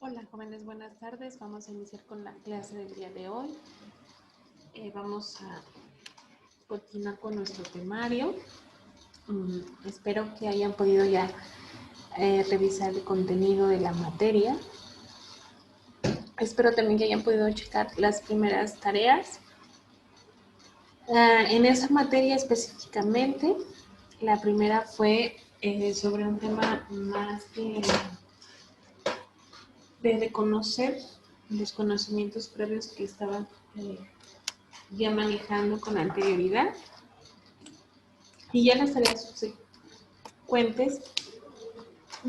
Hola jóvenes, buenas tardes. Vamos a iniciar con la clase del día de hoy. Vamos a continuar con nuestro temario. Espero que hayan podido ya revisar el contenido de la materia. Espero también que hayan podido checar las primeras tareas. En esa materia específicamente, la primera fue sobre un tema más de reconocer los conocimientos previos que estaban ya manejando con anterioridad, y ya las tareas subsecuentes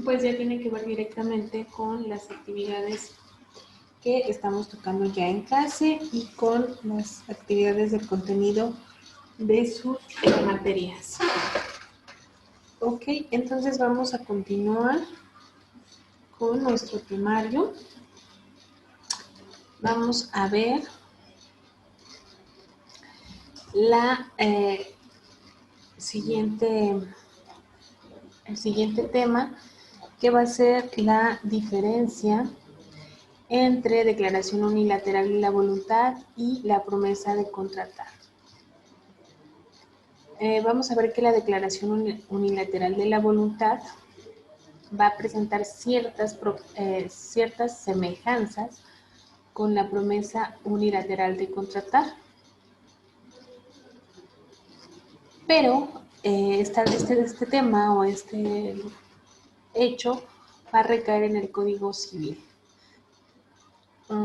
pues ya tienen que ver directamente con las actividades que estamos tocando ya en clase y con las actividades del contenido de sus materias. Ok, entonces vamos a continuar con nuestro temario. Vamos a ver el siguiente tema, que va a ser la diferencia entre declaración unilateral de la voluntad y la promesa de contratar. Vamos a ver que la declaración unilateral de la voluntad va a presentar ciertas semejanzas con la promesa unilateral de contratar. Pero este tema o este hecho va a recaer en el Código Civil.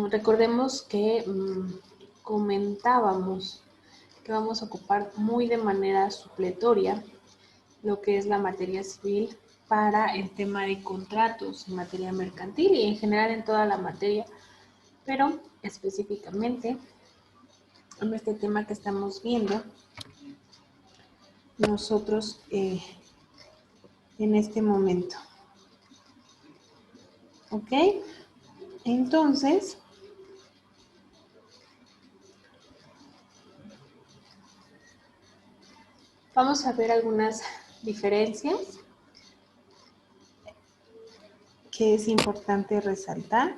Recordemos que comentábamos que vamos a ocupar muy de manera supletoria lo que es la materia civil para el tema de contratos en materia mercantil y en general en toda la materia, pero específicamente en este tema que estamos viendo nosotros en este momento. ¿Ok? Entonces, vamos a ver algunas diferencias que es importante resaltar.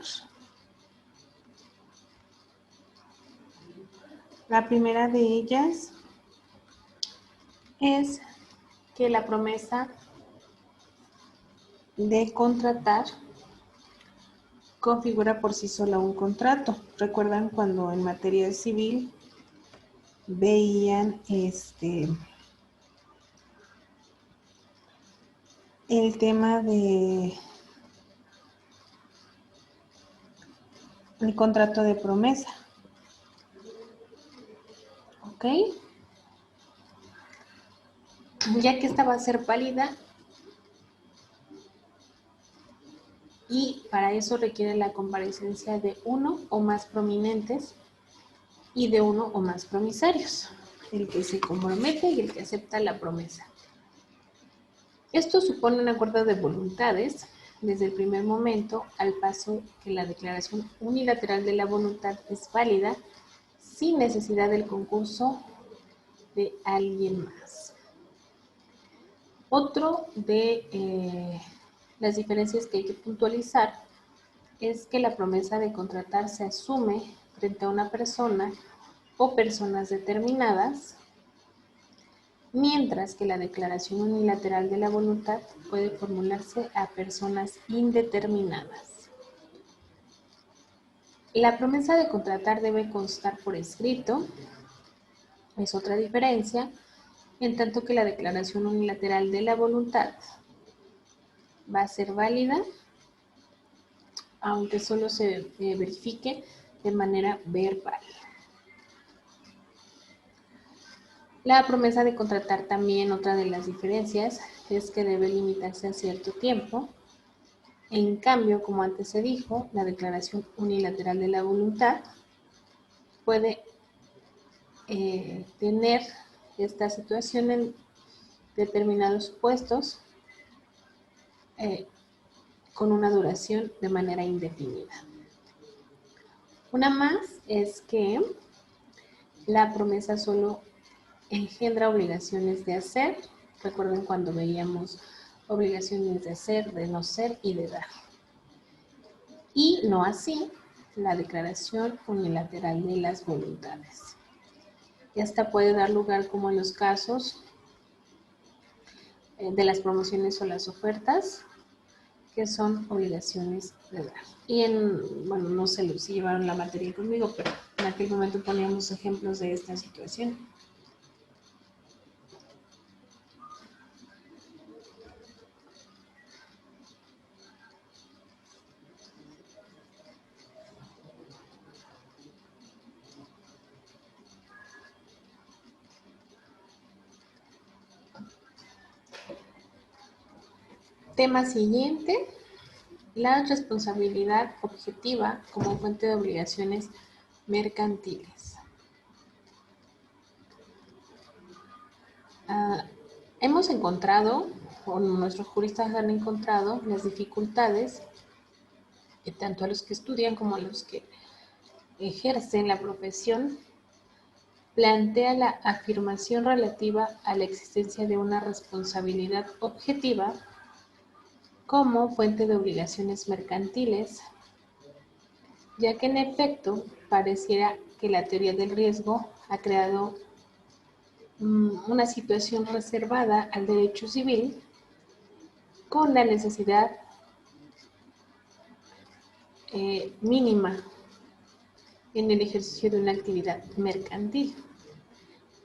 La primera de ellas es que la promesa de contratar configura por sí sola un contrato. ¿Recuerdan cuando en materia civil veían el tema de el contrato de promesa? ¿Ok? Ya que esta va a ser válida y para eso requiere la comparecencia de uno o más prominentes y de uno o más promisarios, el que se compromete y el que acepta la promesa. Esto supone un acuerdo de voluntades desde el primer momento, al paso que la declaración unilateral de la voluntad es válida sin necesidad del concurso de alguien más. Otro de las diferencias que hay que puntualizar es que la promesa de contratar se asume frente a una persona o personas determinadas, mientras que la declaración unilateral de la voluntad puede formularse a personas indeterminadas. La promesa de contratar debe constar por escrito, es otra diferencia, en tanto que la declaración unilateral de la voluntad va a ser válida, aunque solo se verifique de manera verbal. La promesa de contratar también, otra de las diferencias, es que debe limitarse a cierto tiempo. En cambio, como antes se dijo, la declaración unilateral de la voluntad puede tener esta situación en determinados supuestos con una duración de manera indefinida. Una más es que la promesa solo engendra obligaciones de hacer. Recuerden cuando veíamos obligaciones de hacer, de no ser y de dar. y no así la declaración unilateral de las voluntades. Esta puede dar lugar, como en los casos de las promociones o las ofertas, que son obligaciones de dar. Y bueno, no sé si llevaron la materia conmigo, pero en aquel momento poníamos ejemplos de esta situación. Tema siguiente, la responsabilidad objetiva como fuente de obligaciones mercantiles. Hemos encontrado, o nuestros juristas han encontrado, las dificultades que tanto a los que estudian como a los que ejercen la profesión, plantea la afirmación relativa a la existencia de una responsabilidad objetiva como fuente de obligaciones mercantiles, ya que en efecto pareciera que la teoría del riesgo ha creado una situación reservada al derecho civil con la necesidad mínima en el ejercicio de una actividad mercantil.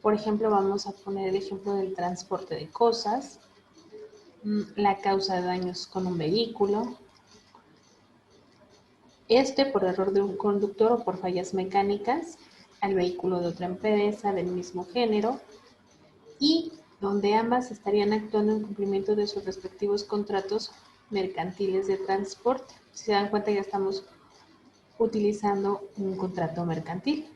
Por ejemplo, vamos a poner el ejemplo del transporte de cosas, la causa de daños con un vehículo, por error de un conductor o por fallas mecánicas, al vehículo de otra empresa del mismo género, y donde ambas estarían actuando en cumplimiento de sus respectivos contratos mercantiles de transporte. Si se dan cuenta, ya estamos utilizando un contrato mercantil.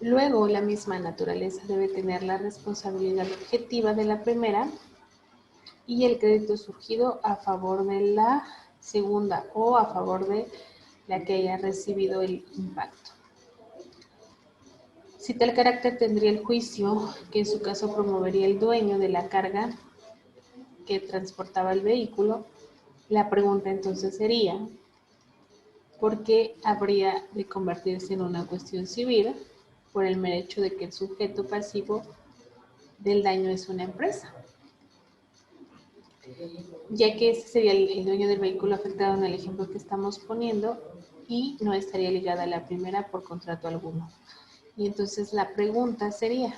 Luego, la misma naturaleza debe tener la responsabilidad objetiva de la primera y el crédito surgido a favor de la segunda o a favor de la que haya recibido el impacto. Si tal carácter tendría el juicio, que en su caso promovería el dueño de la carga que transportaba el vehículo, la pregunta entonces sería, ¿por qué habría de convertirse en una cuestión civil por el mero hecho de que el sujeto pasivo del daño es una empresa? Ya que ese sería el dueño del vehículo afectado en el ejemplo que estamos poniendo y no estaría ligada a la primera por contrato alguno. Y entonces la pregunta sería,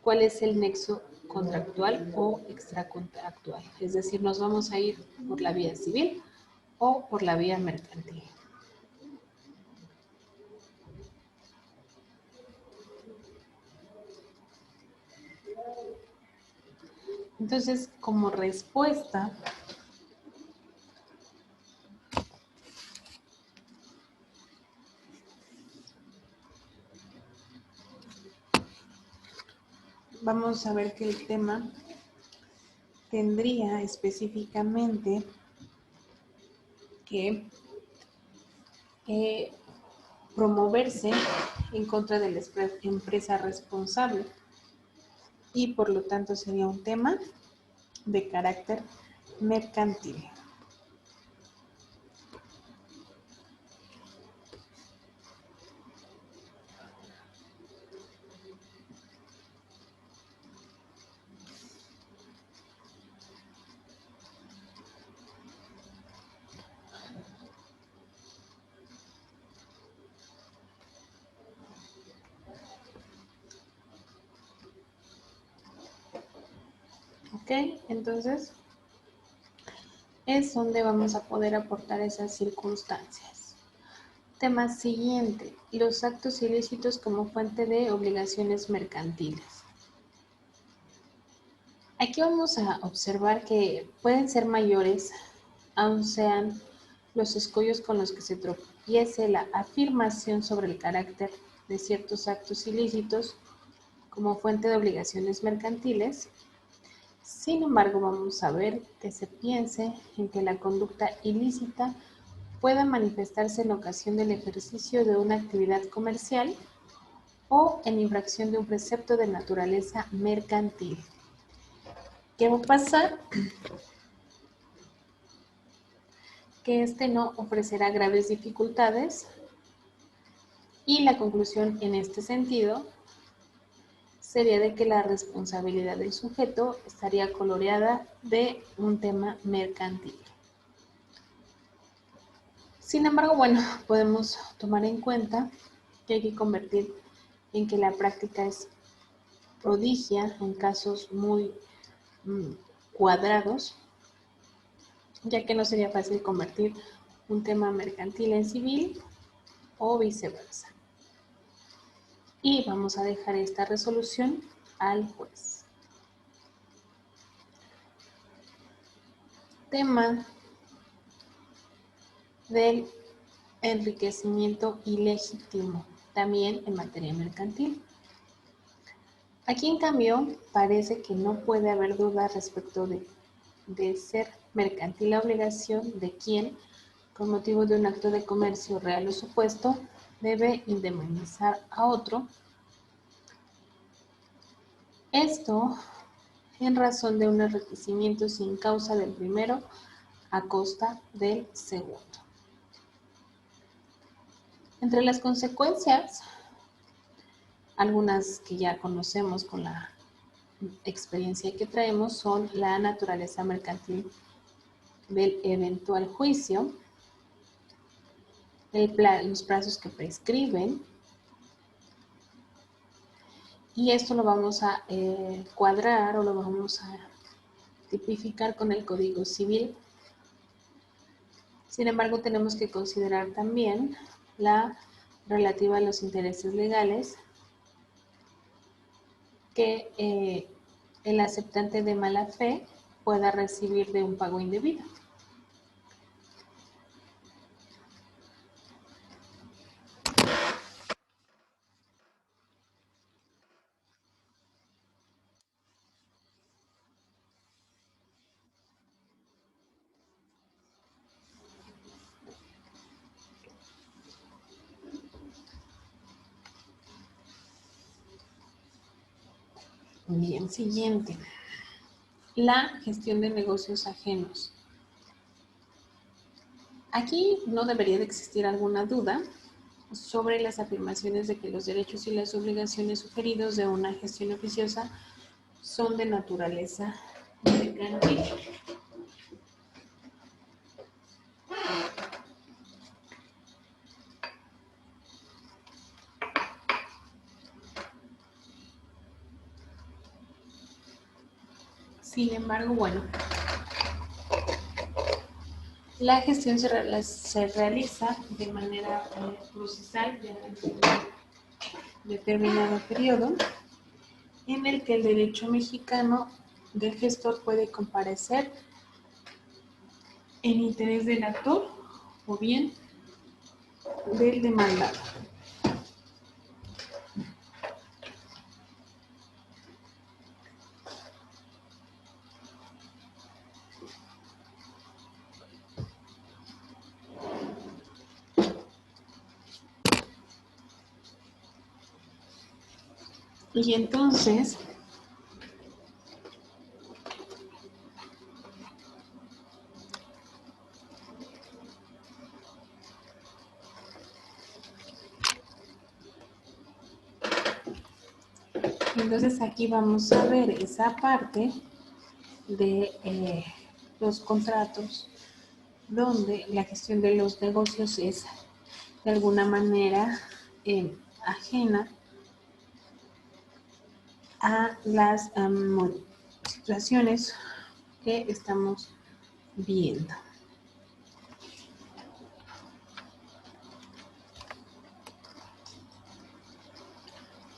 ¿cuál es el nexo contractual o extracontractual? Es decir, ¿nos vamos a ir por la vía civil o por la vía mercantil? Entonces, como respuesta, vamos a ver que el tema tendría específicamente que promoverse en contra de la empresa responsable y por lo tanto sería un tema de carácter mercantil. ¿Ok? Entonces, es donde vamos a poder aportar esas circunstancias. Tema siguiente, los actos ilícitos como fuente de obligaciones mercantiles. Aquí vamos a observar que pueden ser mayores, aun sean los escollos con los que se tropiece la afirmación sobre el carácter de ciertos actos ilícitos como fuente de obligaciones mercantiles. Sin embargo, vamos a ver que se piense en que la conducta ilícita pueda manifestarse en ocasión del ejercicio de una actividad comercial o en infracción de un precepto de naturaleza mercantil. ¿Qué va a pasar? que este no ofrecerá graves dificultades y la conclusión en este sentido sería de que la responsabilidad del sujeto estaría coloreada de un tema mercantil. Sin embargo, bueno, podemos tomar en cuenta que hay que convertir en que la práctica es prodigia en casos muy cuadrados, ya que no sería fácil convertir un tema mercantil en civil o viceversa. Y vamos a dejar esta resolución al juez. Tema del enriquecimiento ilegítimo, también en materia mercantil. Aquí, en cambio, parece que no puede haber duda respecto de ser mercantil la obligación de quien, con motivo de un acto de comercio real o supuesto, debe indemnizar a otro. Esto en razón de un enriquecimiento sin causa del primero a costa del segundo. Entre las consecuencias, algunas que ya conocemos con la experiencia que traemos, son la naturaleza mercantil del eventual juicio, los plazos que prescriben, y esto lo vamos a cuadrar o lo vamos a tipificar con el Código Civil. Sin embargo, tenemos que considerar también la relativa a los intereses legales que el aceptante de mala fe pueda recibir de un pago indebido. Bien, siguiente. La gestión de negocios ajenos. Aquí no debería de existir alguna duda sobre las afirmaciones de que los derechos y las obligaciones sugeridos de una gestión oficiosa son de naturaleza mercantil. Sin embargo, bueno, la gestión se realiza de manera procesal de determinado periodo en el que el derecho mexicano del gestor puede comparecer en interés del actor o bien del demandado. Y entonces, aquí vamos a ver esa parte de los contratos donde la gestión de los negocios es de alguna manera ajena a las situaciones que estamos viendo.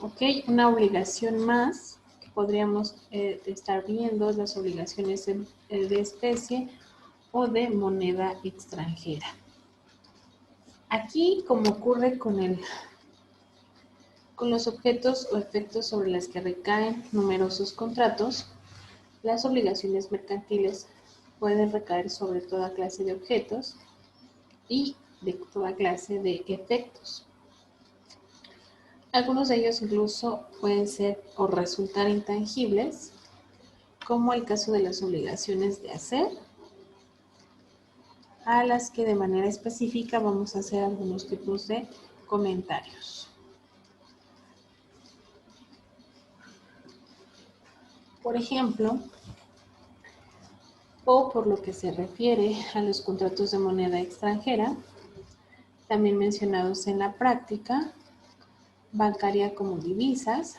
Ok, una obligación más que podríamos estar viendo es las obligaciones de especie o de moneda extranjera. Aquí, como ocurre con los objetos o efectos sobre los que recaen numerosos contratos, las obligaciones mercantiles pueden recaer sobre toda clase de objetos y de toda clase de efectos. Algunos de ellos incluso pueden ser o resultar intangibles, como el caso de las obligaciones de hacer a las que de manera específica vamos a hacer algunos tipos de comentarios. Por ejemplo, o por lo que se refiere a los contratos de moneda extranjera, también mencionados en la práctica, bancaria como divisas,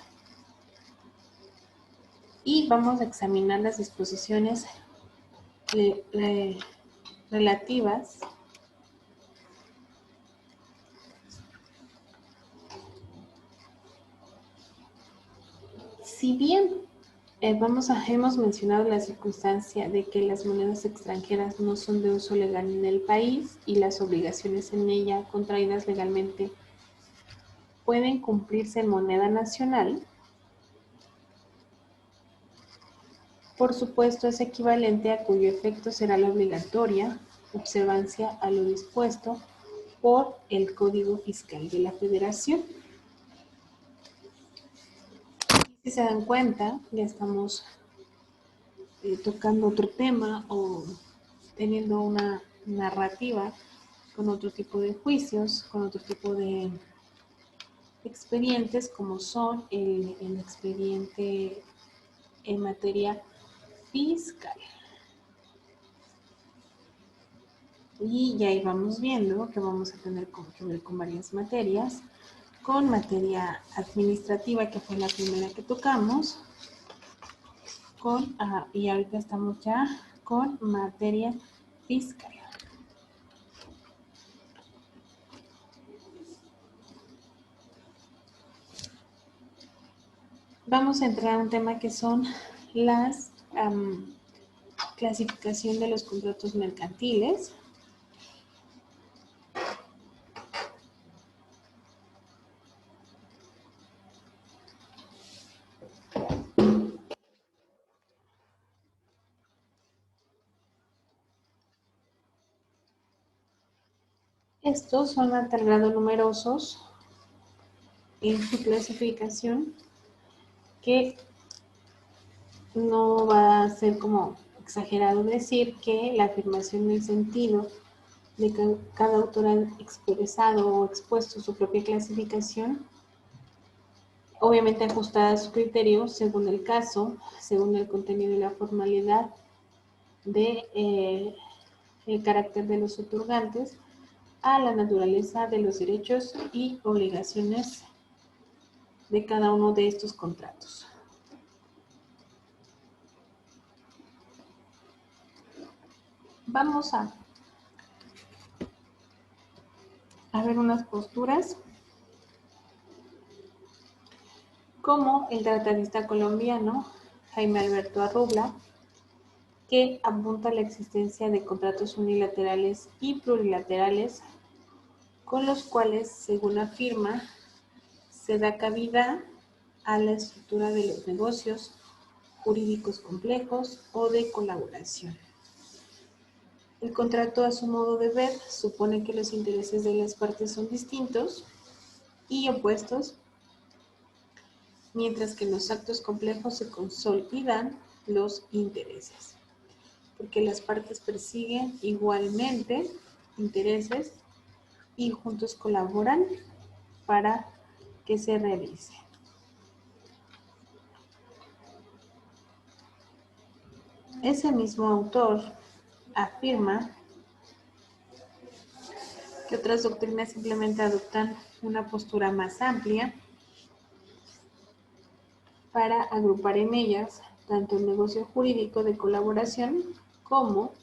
y vamos a examinar las disposiciones relativas si bien hemos mencionado la circunstancia de que las monedas extranjeras no son de uso legal en el país y las obligaciones en ella contraídas legalmente pueden cumplirse en moneda nacional, por supuesto es equivalente a cuyo efecto será la obligatoria observancia a lo dispuesto por el Código Fiscal de la Federación. Si se dan cuenta, ya estamos tocando otro tema o teniendo una narrativa con otro tipo de juicios, con otro tipo de expedientes como son el expediente en materia fiscal. Y ya íbamos viendo que vamos a tener que ver con varias materias, con materia administrativa, que fue la primera que tocamos, y ahorita estamos ya con materia fiscal. Vamos a entrar a un tema que son las clasificación de los contratos mercantiles. Estos son a tal grado numerosos en su clasificación que no va a ser como exagerado decir que la afirmación del sentido de que cada autor ha expresado o expuesto su propia clasificación, obviamente ajustada a su criterio según el caso, según el contenido y la formalidad de el carácter de los otorgantes, a la naturaleza de los derechos y obligaciones de cada uno de estos contratos. Vamos a ver unas posturas como el tratadista colombiano Jaime Alberto Arrubla, que apunta a la existencia de contratos unilaterales y plurilaterales con los cuales, según afirma, se da cabida a la estructura de los negocios jurídicos complejos o de colaboración. El contrato, a su modo de ver, supone que los intereses de las partes son distintos y opuestos, mientras que en los actos complejos se consolidan los intereses, porque las partes persiguen igualmente intereses y juntos colaboran para que se realice. Ese mismo autor afirma que otras doctrinas simplemente adoptan una postura más amplia para agrupar en ellas tanto el negocio jurídico de colaboración como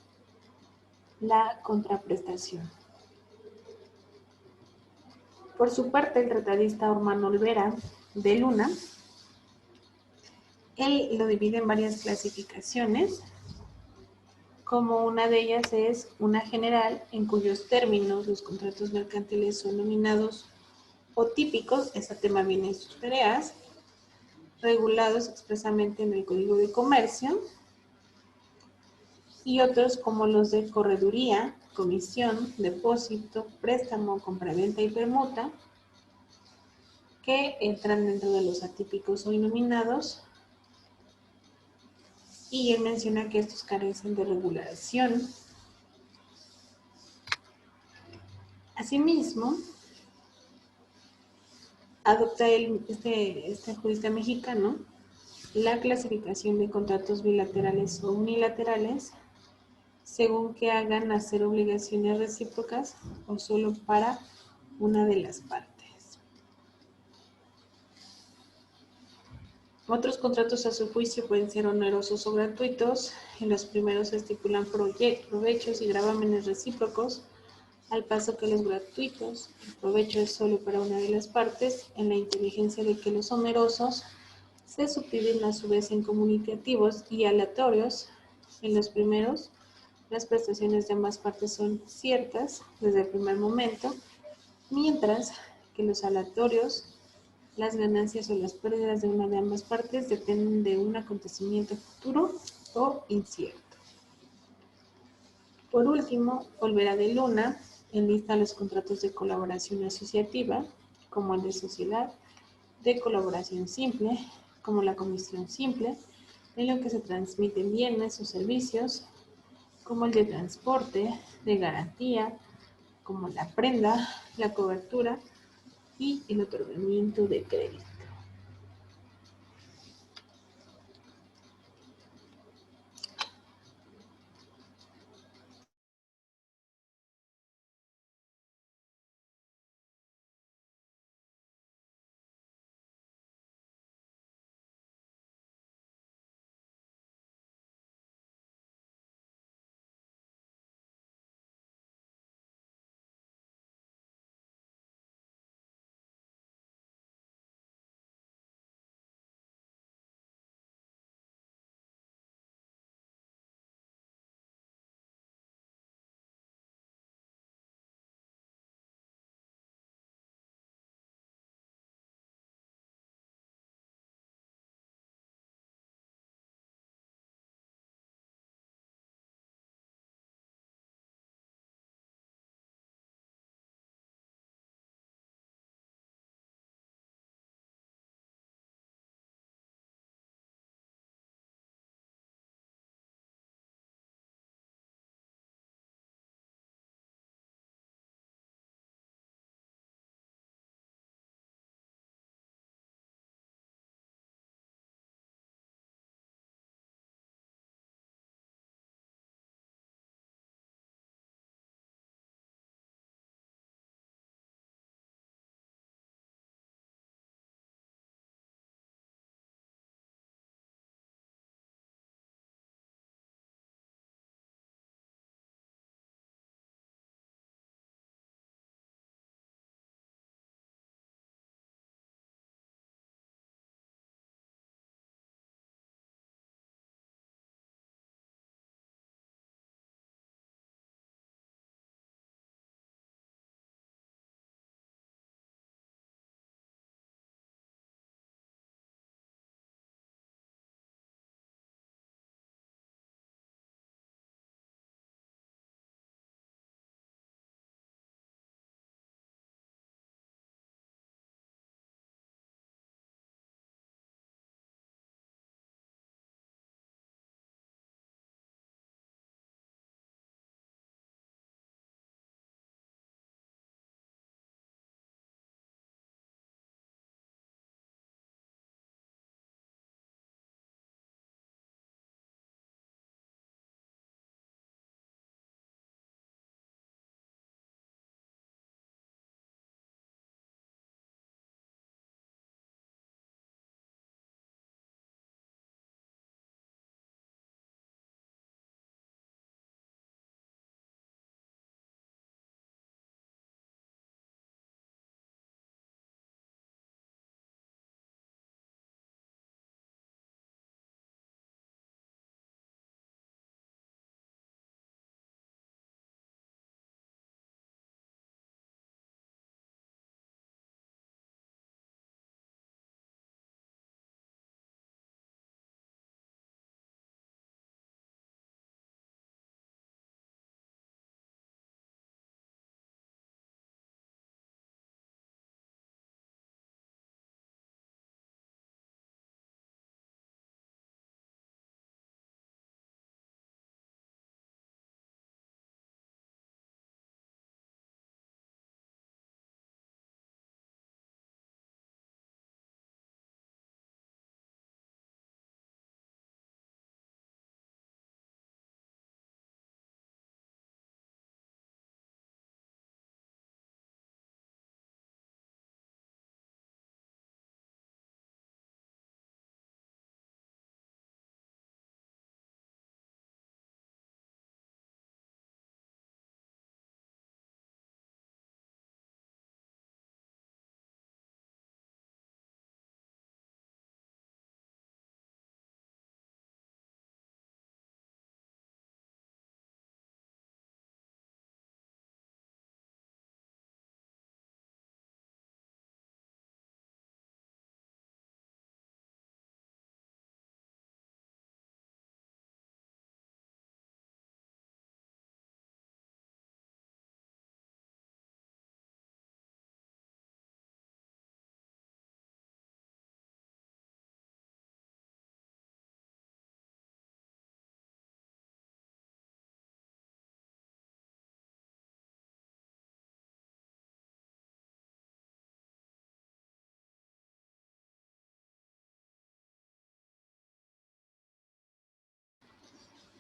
la contraprestación. Por su parte, el tratadista Ormán Olvera de Luna, él lo divide en varias clasificaciones, como una de ellas es una general en cuyos términos los contratos mercantiles son nominados o típicos, ese tema viene en sus tareas, regulados expresamente en el Código de Comercio, y otros como los de correduría, comisión, depósito, préstamo, compraventa y permuta, que entran dentro de los atípicos o inominados, y él menciona que estos carecen de regulación Asimismo, adopta este jurista mexicano la clasificación de contratos bilaterales o unilaterales según que hagan hacer obligaciones recíprocas o solo para una de las partes. Otros contratos a su juicio pueden ser onerosos o gratuitos. En los primeros se estipulan provechos y gravámenes recíprocos, al paso que los gratuitos, el provecho es solo para una de las partes, en la inteligencia de que los onerosos se subdividen a su vez en comunicativos y aleatorios. En los primeros, las prestaciones de ambas partes son ciertas desde el primer momento, mientras que los aleatorios, las ganancias o las pérdidas de una de ambas partes dependen de un acontecimiento futuro o incierto. Por último, Olvera de Luna enlista los contratos de colaboración asociativa, como el de sociedad, de colaboración simple, como la comisión simple, en lo que se transmiten bienes o servicios, como el de transporte, de garantía, como la prenda, la cobertura y el otorgamiento de crédito.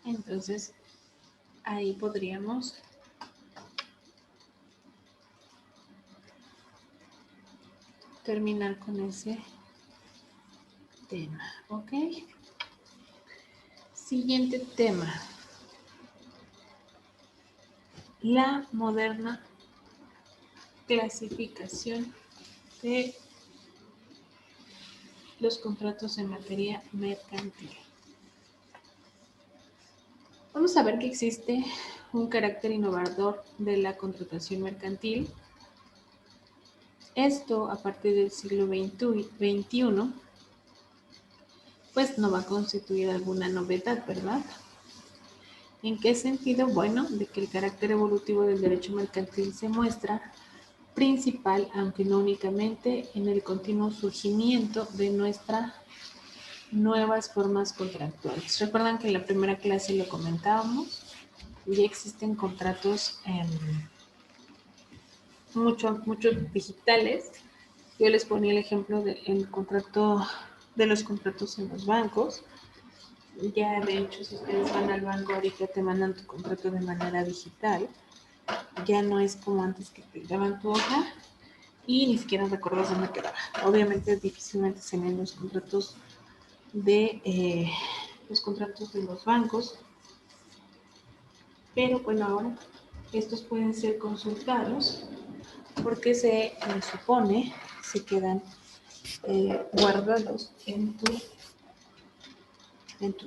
Entonces, ahí podríamos terminar con ese tema, ¿ok? Siguiente tema. La moderna clasificación de los contratos en materia mercantil. Vamos a ver que existe un carácter innovador de la contratación mercantil. Esto a partir del siglo XXI, pues no va a constituir alguna novedad, ¿verdad? ¿En qué sentido? Bueno, de que el carácter evolutivo del derecho mercantil se muestra principal, aunque no únicamente, en el continuo surgimiento de nuestras nuevas formas contractuales. Recuerdan que en la primera clase lo comentábamos, ya existen contratos muchos digitales. Yo les ponía el ejemplo del contrato, de los contratos en los bancos. Ya de hecho, si ustedes van al banco ahorita te mandan tu contrato de manera digital. Ya no es como antes que te daban tu hoja y ni siquiera recuerdas dónde quedaba. Obviamente difícilmente se ven los contratos de los bancos, pero bueno, ahora estos pueden ser consultados porque se supone se quedan guardados en tu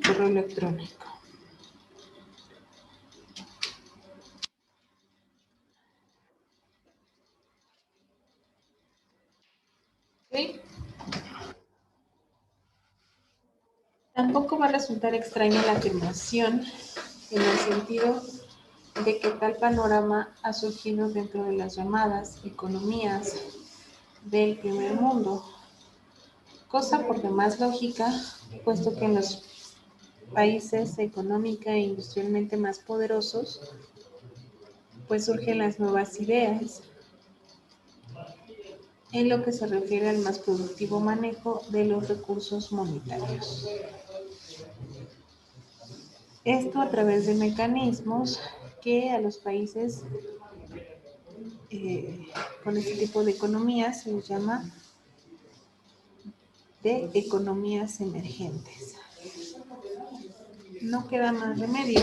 correo electrónico. ¿Okay? Tampoco va a resultar extraña la afirmación en el sentido de que tal panorama ha surgido dentro de las llamadas economías del primer mundo, cosa por demás lógica, puesto que en los países económica e industrialmente más poderosos, pues surgen las nuevas ideas en lo que se refiere al más productivo manejo de los recursos monetarios. Esto a través de mecanismos que a los países con este tipo de economías se les llama de economías emergentes. No queda más remedio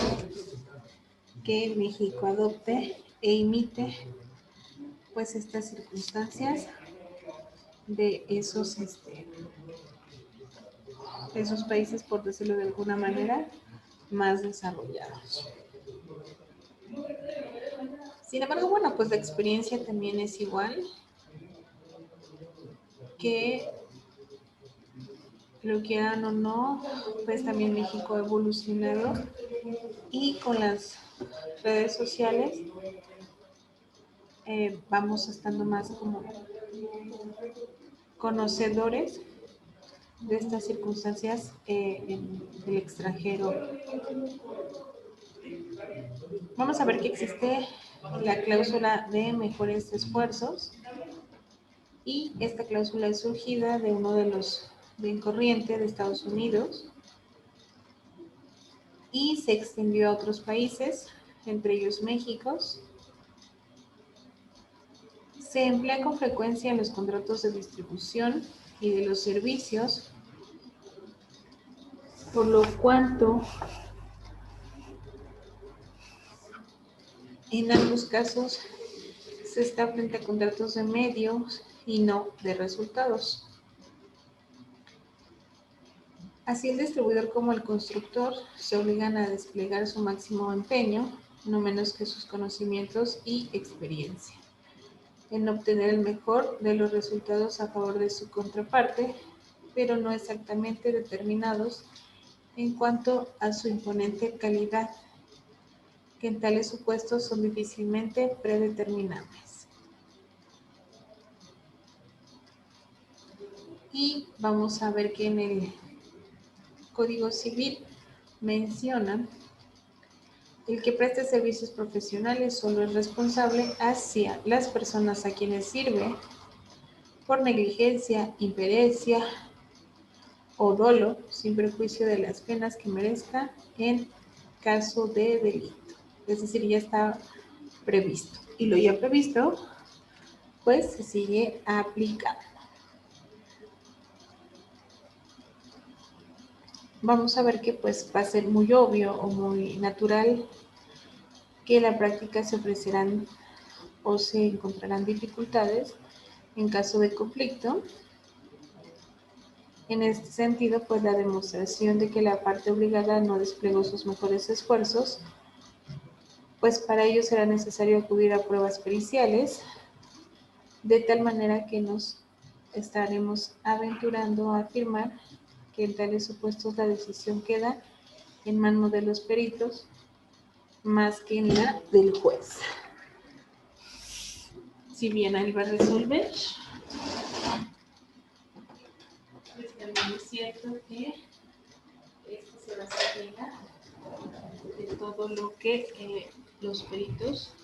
que México adopte e imite pues estas circunstancias de esos países, por decirlo de alguna manera, más desarrollados. Sin embargo, bueno, pues la experiencia también es igual que lo quieran o no, pues también México ha evolucionado y con las redes sociales vamos estando más como conocedores de estas circunstancias en el extranjero. Vamos a ver que existe la cláusula de mejores esfuerzos y esta cláusula es surgida de uno de los bien corriente de Estados Unidos y se extendió a otros países, entre ellos México. Se emplea con frecuencia en los contratos de distribución y de los servicios, por lo cuanto en ambos casos se está frente a contratos de medios y no de resultados. Así el distribuidor como el constructor se obligan a desplegar su máximo empeño, no menos que sus conocimientos y experiencia, en obtener el mejor de los resultados a favor de su contraparte, pero no exactamente determinados en cuanto a su imponente calidad, que en tales supuestos son difícilmente predeterminables. Y vamos a ver que en el Código Civil menciona el que preste servicios profesionales solo es responsable hacia las personas a quienes sirve por negligencia, impericia o dolo, sin perjuicio de las penas que merezca en caso de delito. Es decir, ya está previsto. Y lo ya previsto, pues se sigue aplicando. Vamos a ver que pues va a ser muy obvio o muy natural que en la práctica se ofrecerán o se encontrarán dificultades en caso de conflicto. En este sentido, pues la demostración de que la parte obligada no desplegó sus mejores esfuerzos, pues para ello será necesario acudir a pruebas periciales, de tal manera que nos estaremos aventurando a afirmar que en tales supuestos la decisión queda en manos de los peritos más que en la del juez. Si bien él va a resolver, pues también es cierto que esto se va a hacer de todo lo que los peritos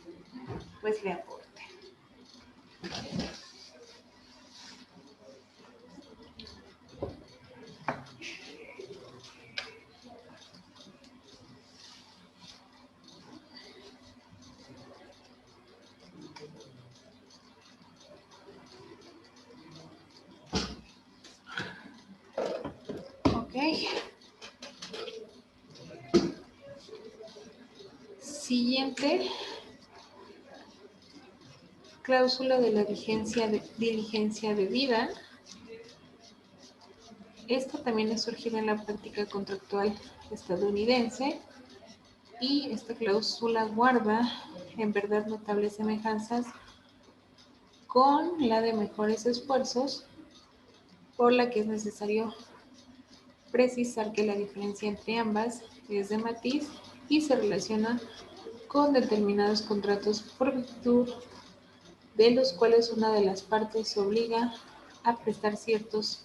pues le aporten. Ok. Siguiente, cláusula de la diligencia debida. Esta también ha surgido en la práctica contractual estadounidense y esta cláusula guarda en verdad notables semejanzas con la de mejores esfuerzos, por la que es necesario precisar que la diferencia entre ambas es de matiz y se relaciona con determinados contratos por virtud de los cuales una de las partes se obliga a prestar ciertos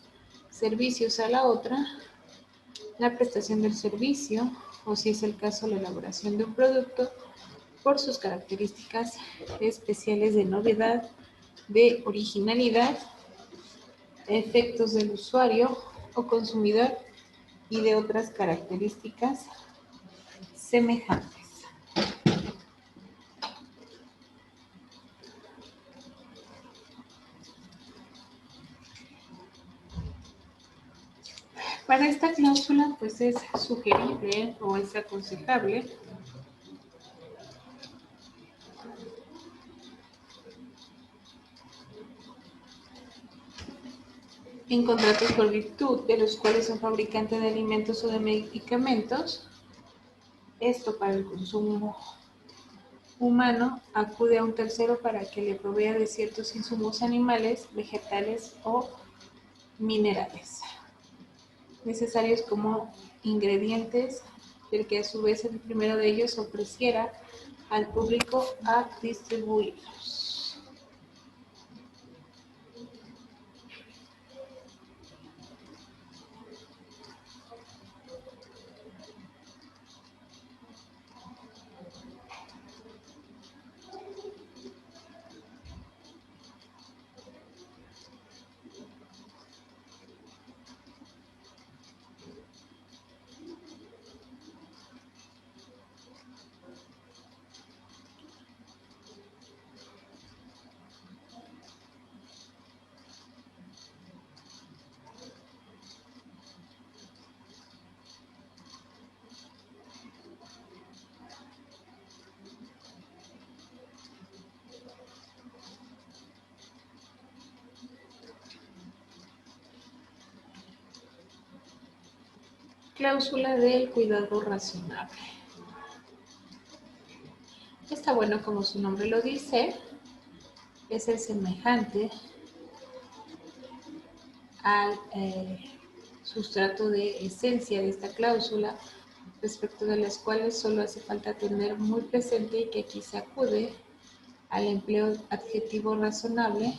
servicios a la otra, la prestación del servicio, o si es el caso, la elaboración de un producto, por sus características especiales de novedad, de originalidad, efectos del usuario o consumidor y de otras características semejantes. Para esta cláusula, pues es sugerible o es aconsejable en contratos por virtud de los cuales un fabricante de alimentos o de medicamentos, esto para el consumo humano, acude a un tercero para que le provea de ciertos insumos animales, vegetales o minerales necesarios como ingredientes, del que a su vez el primero de ellos ofreciera al público a distribuirlos. Cláusula del cuidado razonable. Está bueno, como su nombre lo dice, es el semejante al sustrato de esencia de esta cláusula, respecto de las cuales solo hace falta tener muy presente que aquí se acude al empleo adjetivo razonable,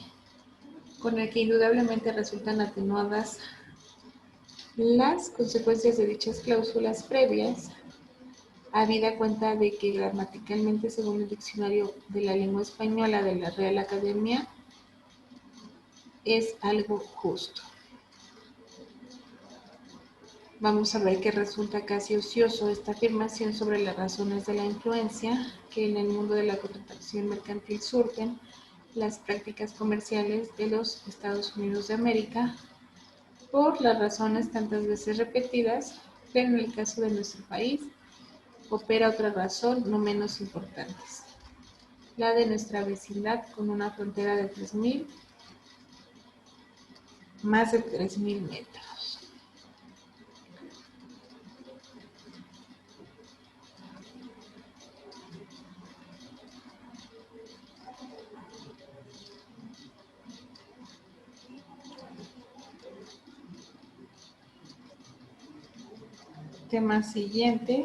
con el que indudablemente resultan atenuadas las consecuencias de dichas cláusulas previas, habida cuenta de que gramaticalmente, según el Diccionario de la Lengua Española de la Real Academia, es algo justo. vamos a ver que resulta casi ocioso esta afirmación sobre las razones de la influencia que en el mundo de la contratación mercantil surgen las prácticas comerciales de los Estados Unidos de América por las razones tantas veces repetidas, pero en el caso de nuestro país opera otra razón no menos importante, la de nuestra vecindad con una frontera de más de 3.000 metros. Tema siguiente.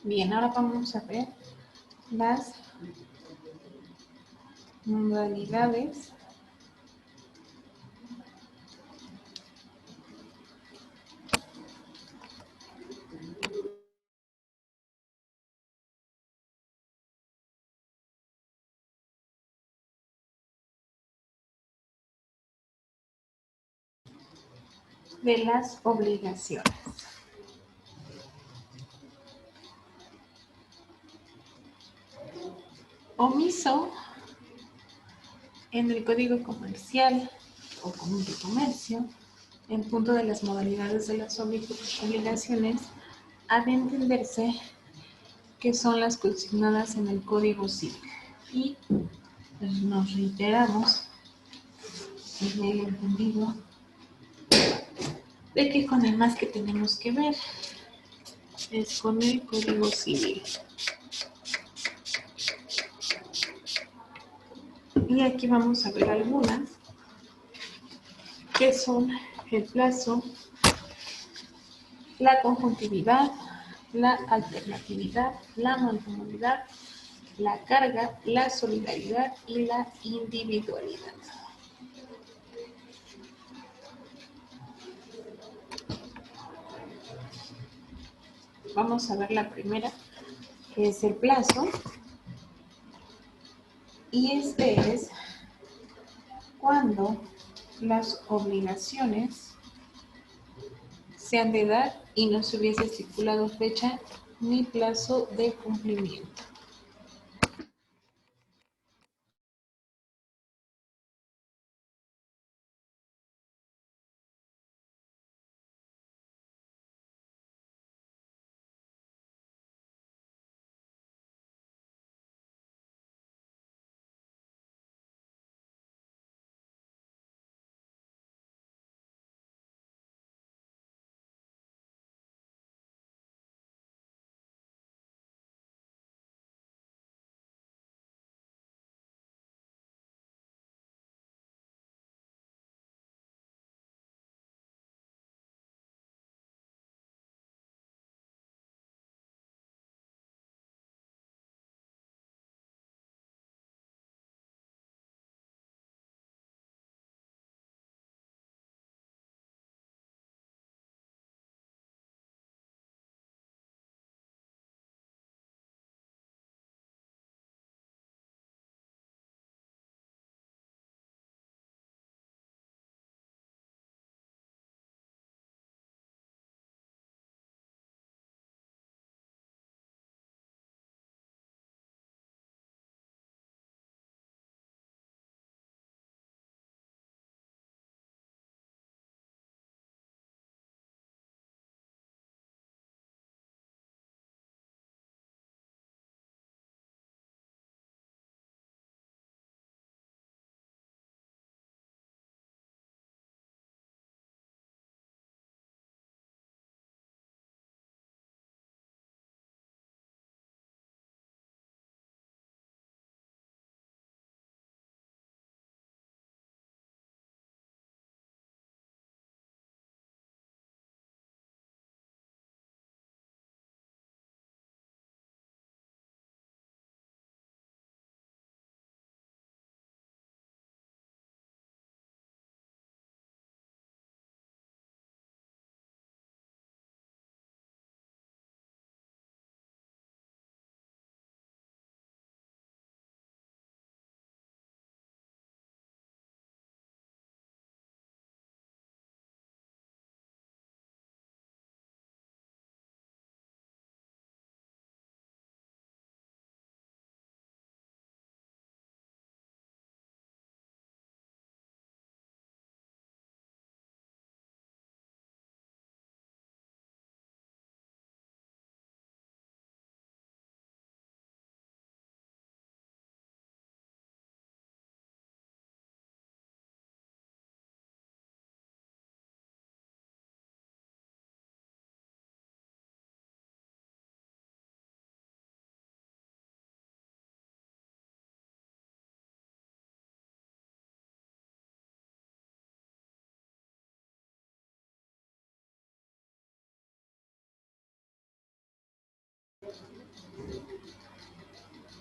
Bien, ahora vamos a ver las modalidades de las obligaciones. Omiso en el Código Comercial o Común de Comercio, en punto de las modalidades de las obligaciones, ha de entenderse que son las consignadas en el Código Civil. Y pues, nos reiteramos en el entendido de que con el más que tenemos que ver es con el Código Civil. Y aquí vamos a ver algunas que son el plazo, la conjuntividad, la alternatividad, la mancomunidad, la carga, la solidaridad y la individualidad. Vamos a ver la primera, que es el plazo. Y este es cuando las obligaciones se han de dar y no se hubiese estipulado fecha ni plazo de cumplimiento.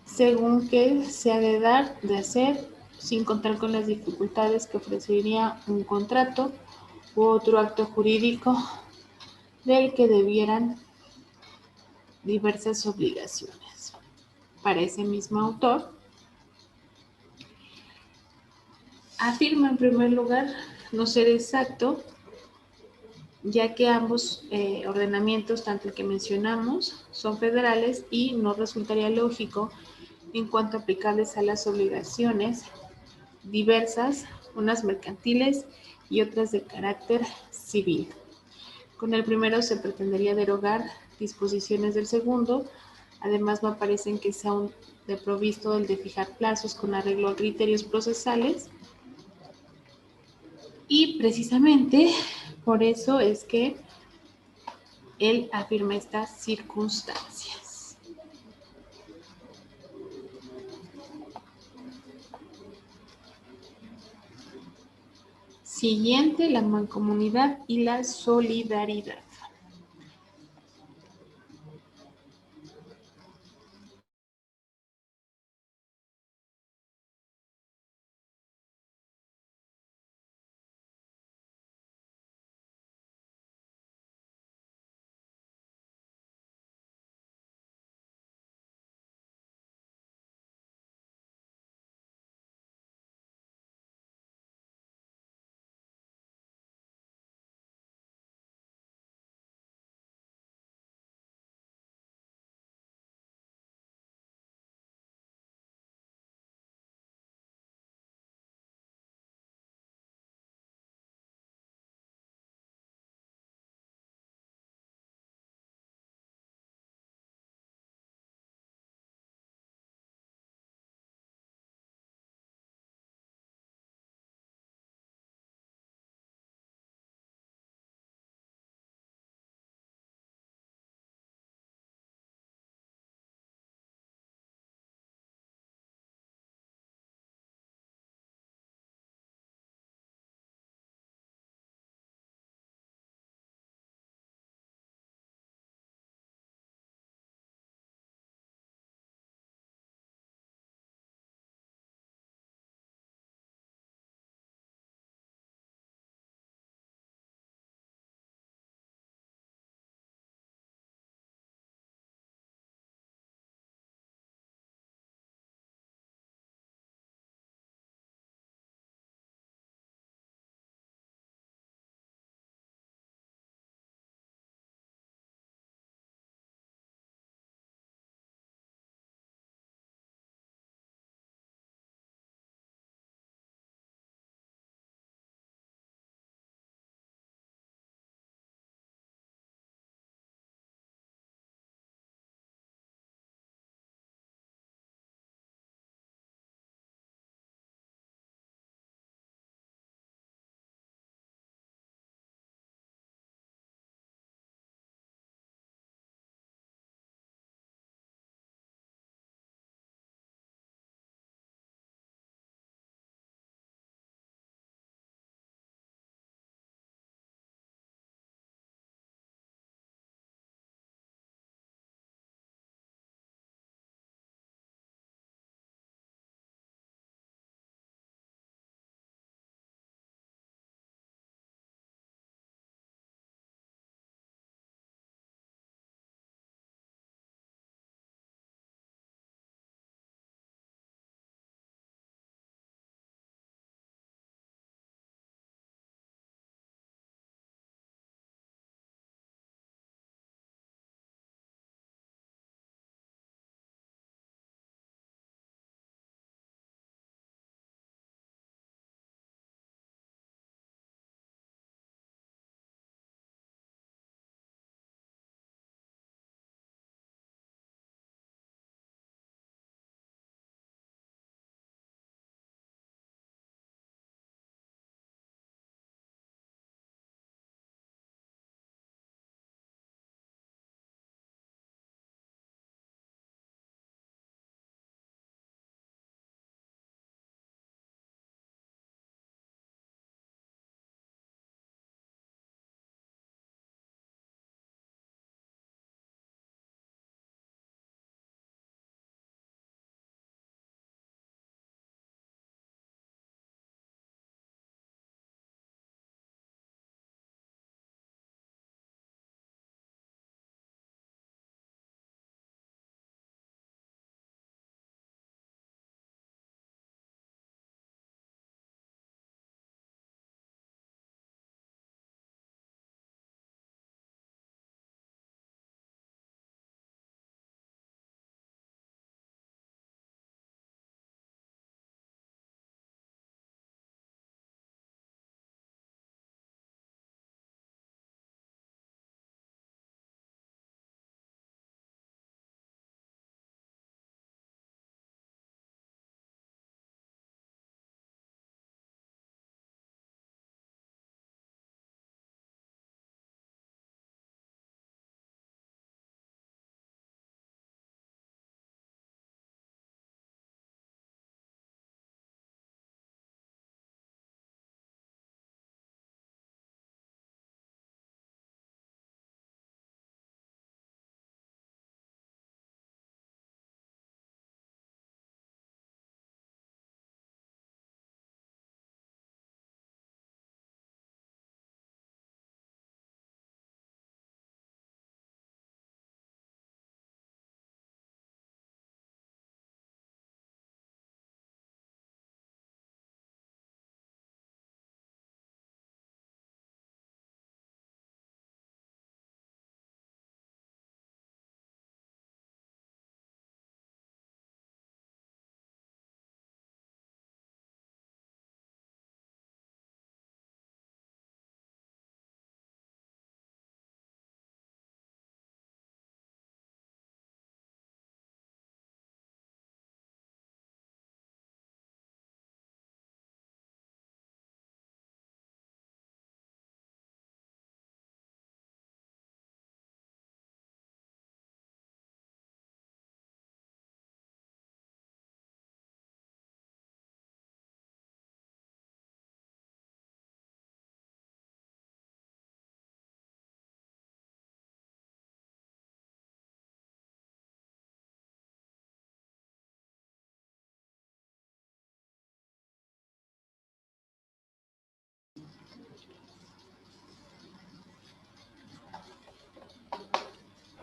Según que se ha de dar, de hacer, sin contar con las dificultades que ofrecería un contrato u otro acto jurídico del que debieran diversas obligaciones. Para ese mismo autor, afirma en primer lugar no ser exacto, ya que ambos ordenamientos, tanto el que mencionamos, son federales y no resultaría lógico en cuanto aplicables a las obligaciones diversas, unas mercantiles y otras de carácter civil. Con el primero se pretendería derogar disposiciones del segundo, además me parecen que sea un desprovisto el de fijar plazos con arreglo a criterios procesales Y precisamente por eso es que él afirma estas circunstancias. Siguiente, la mancomunidad y la solidaridad.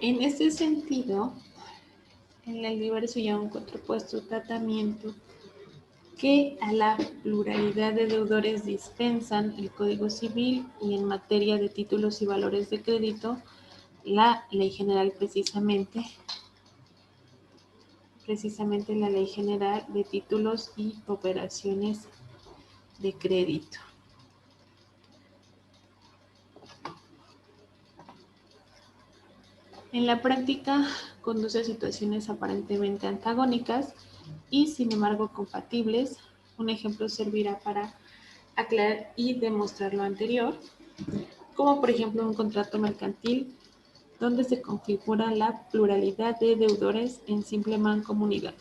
En ese sentido, en el diverso y aún contrapuesto tratamiento que a la pluralidad de deudores dispensan el Código Civil y en materia de títulos y valores de crédito, la Ley General precisamente la Ley General de Títulos y Operaciones de Crédito. En la práctica conduce a situaciones aparentemente antagónicas y sin embargo compatibles. Un ejemplo servirá para aclarar y demostrar lo anterior, como por ejemplo un contrato mercantil donde se configura la pluralidad de deudores en simple mancomunidad.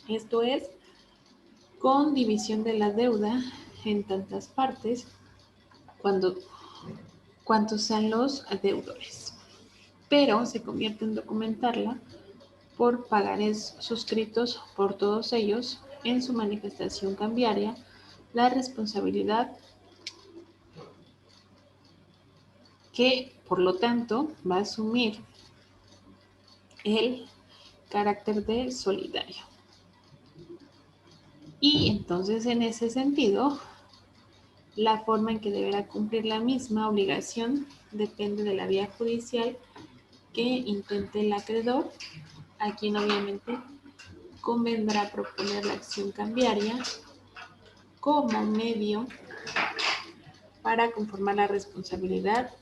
Esto es, con división de la deuda en tantas partes, cuantos sean los deudores, pero se convierte en documentarla por pagarés suscritos por todos ellos en su manifestación cambiaria, la responsabilidad que, por lo tanto, va a asumir el carácter de solidario. Y entonces, en ese sentido, la forma en que deberá cumplir la misma obligación depende de la vía judicial que intente el acreedor, a quien obviamente convendrá proponer la acción cambiaria como medio para conformar la responsabilidad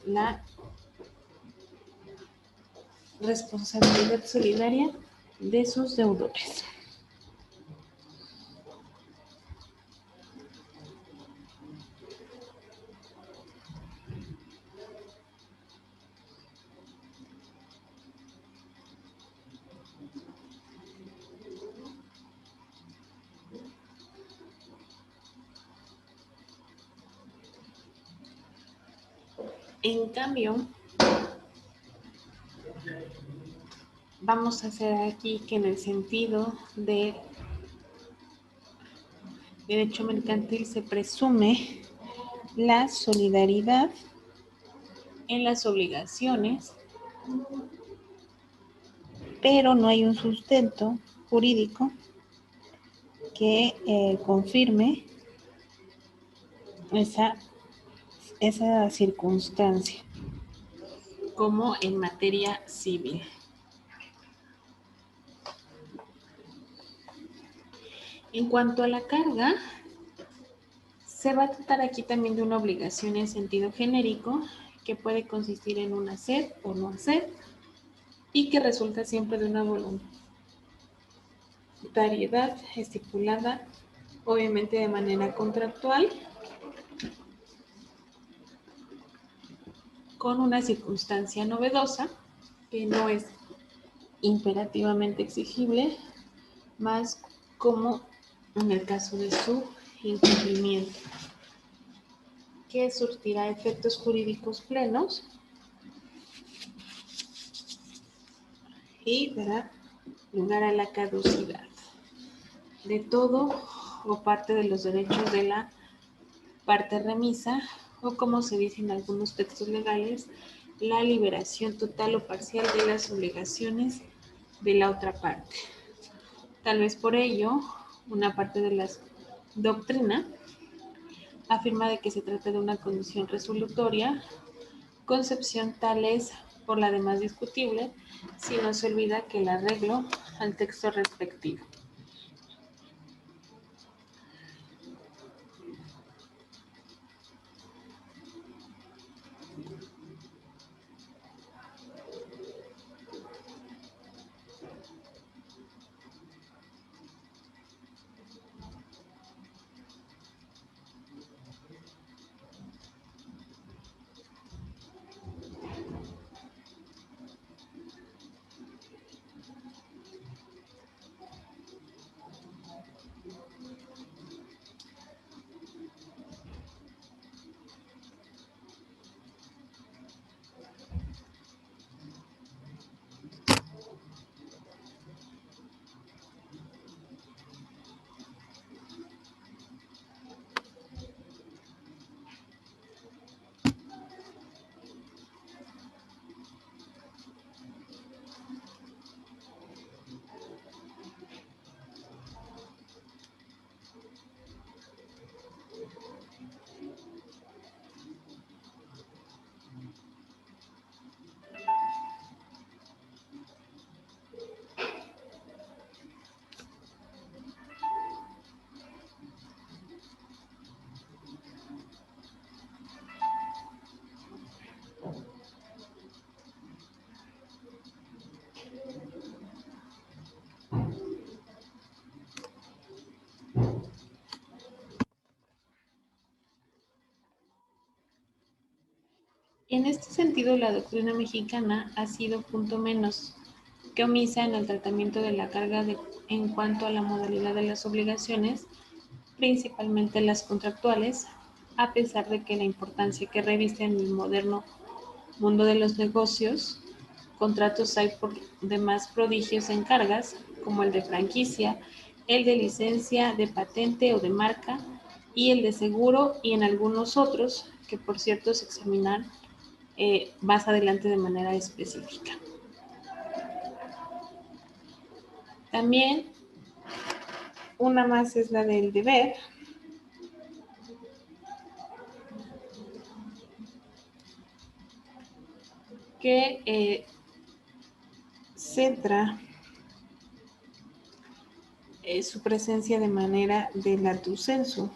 solidaria de sus deudores. En cambio, vamos a hacer aquí que en el sentido de derecho mercantil se presume la solidaridad en las obligaciones, pero no hay un sustento jurídico que confirme esa circunstancia, como en materia civil. En cuanto a la carga, se va a tratar aquí también de una obligación en sentido genérico que puede consistir en un hacer o no hacer y que resulta siempre de una voluntariedad estipulada, obviamente de manera contractual, con una circunstancia novedosa que no es imperativamente exigible, más como en el caso de su incumplimiento, que surtirá efectos jurídicos plenos y dará lugar a la caducidad de todo o parte de los derechos de la parte remisa, o como se dice en algunos textos legales, la liberación total o parcial de las obligaciones de la otra parte. Tal vez por ello, una parte de la doctrina afirma de que se trata de una condición resolutoria, concepción tal es por la demás discutible, si no se olvida que el arreglo al texto respectivo. En este sentido, la doctrina mexicana ha sido punto menos que omisa en el tratamiento de la carga en cuanto a la modalidad de las obligaciones, principalmente las contractuales, a pesar de que la importancia que reviste en el moderno mundo de los negocios, contratos hay por demás prodigios en cargas, como el de franquicia, el de licencia, de patente o de marca, y el de seguro, y en algunos otros, que por cierto se examinan más adelante de manera específica. También una más es la del deber, que centra su presencia de manera de lato sensu.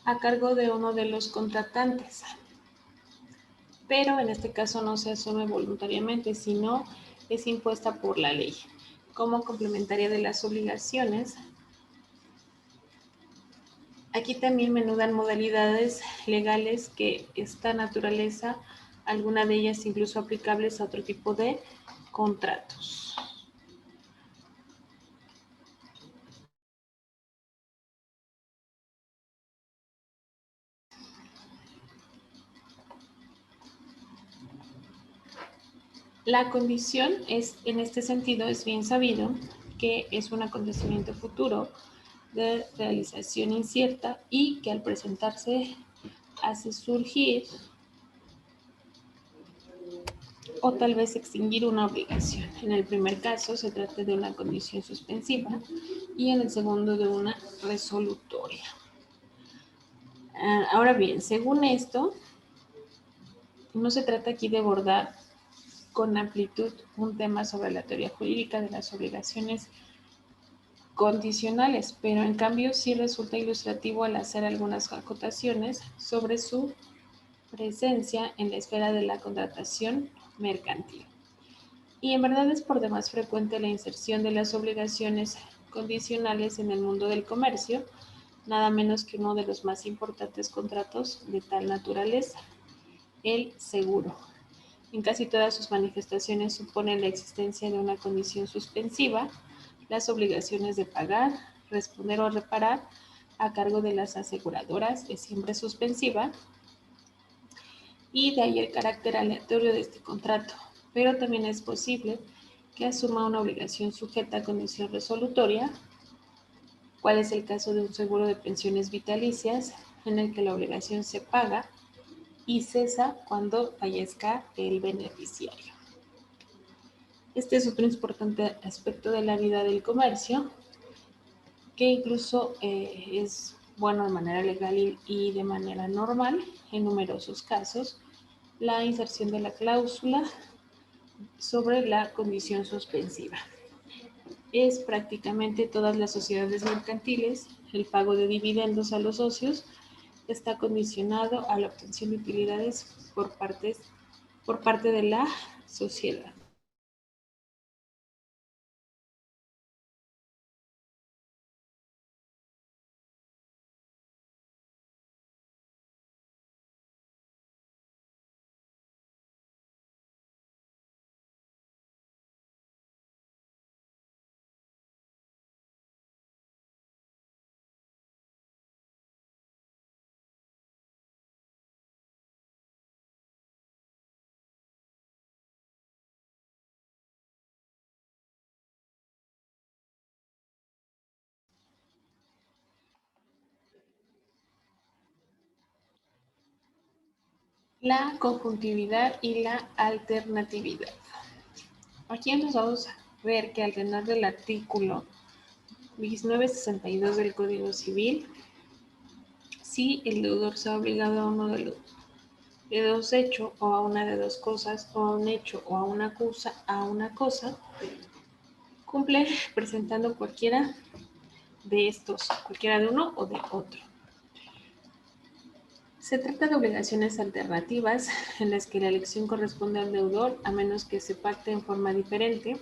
A cargo de uno de los contratantes, pero en este caso no se asume voluntariamente, sino es impuesta por la ley, como complementaria de las obligaciones. Aquí también menudan modalidades legales que esta naturaleza, alguna de ellas incluso aplicables a otro tipo de contratos. La condición es, en este sentido, es bien sabido que es un acontecimiento futuro de realización incierta y que al presentarse hace surgir o tal vez extinguir una obligación. En el primer caso se trata de una condición suspensiva y en el segundo de una resolutoria. Ahora bien, según esto, no se trata aquí de abordar con amplitud un tema sobre la teoría jurídica de las obligaciones condicionales, pero en cambio sí resulta ilustrativo al hacer algunas acotaciones sobre su presencia en la esfera de la contratación mercantil. Y en verdad es por demás frecuente la inserción de las obligaciones condicionales en el mundo del comercio, nada menos que uno de los más importantes contratos de tal naturaleza, el seguro. En casi todas sus manifestaciones supone la existencia de una condición suspensiva, las obligaciones de pagar, responder o reparar a cargo de las aseguradoras es siempre suspensiva y de ahí el carácter aleatorio de este contrato, pero también es posible que asuma una obligación sujeta a condición resolutoria, cuál es el caso de un seguro de pensiones vitalicias en el que la obligación se paga y cesa cuando fallezca el beneficiario. Este es otro importante aspecto de la vida del comercio, que incluso es bueno de manera legal y de manera normal en numerosos casos, la inserción de la cláusula sobre la condición suspensiva. Es prácticamente todas las sociedades mercantiles, el pago de dividendos a los socios está condicionado a la obtención de utilidades por parte de la sociedad. La conjuntividad y la alternatividad. Aquí nos vamos a ver que al tener del artículo 1962 del Código Civil, si el deudor se ha obligado a uno de dos hechos o a una de dos cosas o a un hecho o a una cosa, cumple presentando cualquiera de estos, cualquiera de uno o de otro. Se trata de obligaciones alternativas en las que la elección corresponde al deudor a menos que se pacte en forma diferente.